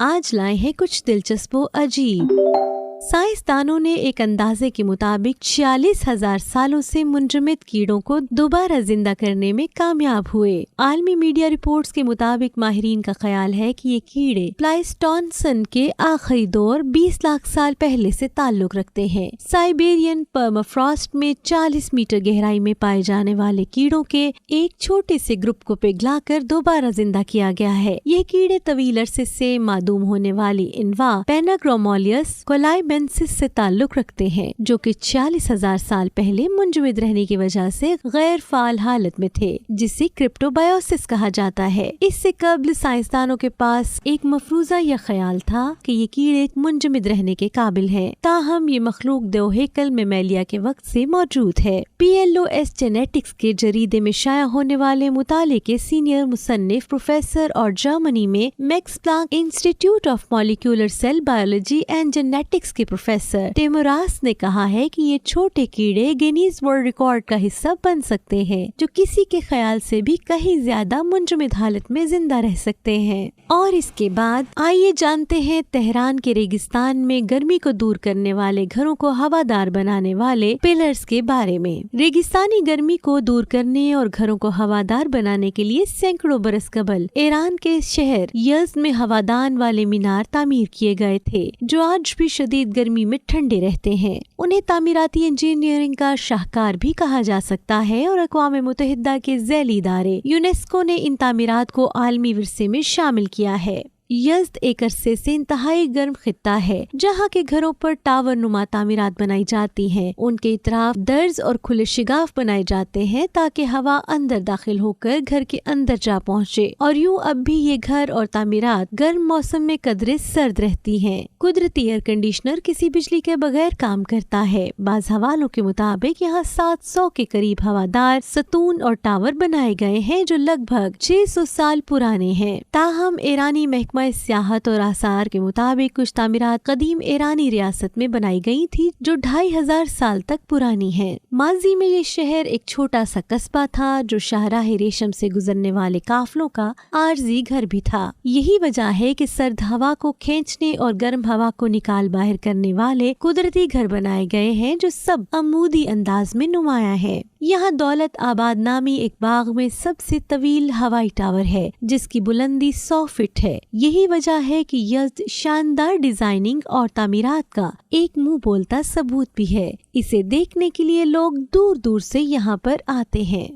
آج لائے ہیں کچھ دلچسپ و عجیب۔ سائنسدانوں نے ایک اندازے کے مطابق 46,000 سالوں سے منجمد کیڑوں کو دوبارہ زندہ کرنے میں کامیاب ہوئے۔ عالمی میڈیا رپورٹس کے مطابق ماہرین کا خیال ہے کہ یہ کیڑے پلائسٹونسن کے آخری دور 20 لاکھ سال پہلے سے تعلق رکھتے ہیں۔ سائبیرین پرمافراسٹ میں 40 میٹر گہرائی میں پائے جانے والے کیڑوں کے ایک چھوٹے سے گروپ کو پگھلا کر دوبارہ زندہ کیا گیا ہے۔ یہ کیڑے طویل عرصے سے معدوم ہونے والی انواع پیناگرومولیس کولائی سے تعلق رکھتے ہیں، جو کہ 46,000 سال پہلے منجمد رہنے کی وجہ سے غیر فعال حالت میں تھے، جسے کرپٹوبائیوسس کہا جاتا ہے۔ اس سے قبل سائنسدانوں کے پاس ایک مفروضہ یا خیال تھا کہ یہ کیڑے منجمد رہنے کے قابل ہیں، تاہم یہ مخلوق دو ہیکل میمالیا کے وقت سے موجود ہے۔ PLOS جینیٹکس کے جریدے میں شائع ہونے والے مطالعے کے سینئر مصنف پروفیسر اور جرمنی میں Max Planck Institute of molecular cell biology and genetics کے پروفیسر ٹیموراس نے کہا ہے کہ یہ چھوٹے کیڑے گینیز ورلڈ ریکارڈ کا حصہ بن سکتے ہیں، جو کسی کے خیال سے بھی کہیں زیادہ منجمد حالت میں زندہ رہ سکتے ہیں۔ اور اس کے بعد آئیے جانتے ہیں تہران کے ریگستان میں گرمی کو دور کرنے والے گھروں کو ہوادار بنانے والے پلرز کے بارے میں۔ ریگستانی گرمی کو دور کرنے اور گھروں کو ہوادار بنانے کے لیے سینکڑوں برس قبل ایران کے شہر یزد میں ہوادان والے مینار تعمیر کیے گئے تھے، جو آج بھی شدید گرمی میں ٹھنڈے رہتے ہیں۔ انہیں تعمیراتی انجینئرنگ کا شاہکار بھی کہا جا سکتا ہے، اور اقوام متحدہ کے ذیلی ادارے یونیسکو نے ان تعمیرات کو عالمی ورثے میں شامل کیا ہے۔ یزد ایک عرصے سے انتہائی گرم خطہ ہے، جہاں کے گھروں پر ٹاور نما تعمیرات بنائی جاتی ہیں۔ ان کے اطراف درز اور کھلے شگاف بنائے جاتے ہیں تاکہ ہوا اندر داخل ہو کر گھر کے اندر جا پہنچے، اور یوں اب بھی یہ گھر اور تعمیرات گرم موسم میں قدرے سرد رہتی ہیں۔ قدرتی ایئر کنڈیشنر کسی بجلی کے بغیر کام کرتا ہے۔ بعض حوالوں کے مطابق یہاں 700 کے قریب ہوادار ستون اور ٹاور بنائے گئے ہیں، جو لگ بھگ 600 سال پرانے ہیں۔ تاہم ایرانی محکمہ سیاحت اور آثار کے مطابق کچھ تعمیرات قدیم ایرانی ریاست میں بنائی گئی تھی، جو 2500 سال تک پرانی ہیں۔ ماضی میں یہ شہر ایک چھوٹا سا قصبہ تھا، جو شاہراہ ریشم سے گزرنے والے قافلوں کا عارضی گھر بھی تھا۔ یہی وجہ ہے کہ سرد ہوا کو کھینچنے اور گرم ہوا کو نکال باہر کرنے والے قدرتی گھر بنائے گئے ہیں، جو سب عمودی انداز میں نمایاں ہے۔ یہاں دولت آباد نامی ایک باغ میں سب سے طویل ہوائی ٹاور ہے، جس کی بلندی 100 فٹ ہے۔ یہی وجہ ہے کہ یزد شاندار ڈیزائننگ اور تعمیرات کا ایک منہ بولتا ثبوت بھی ہے۔ اسے دیکھنے کے لیے لوگ دور دور سے یہاں پر آتے ہیں۔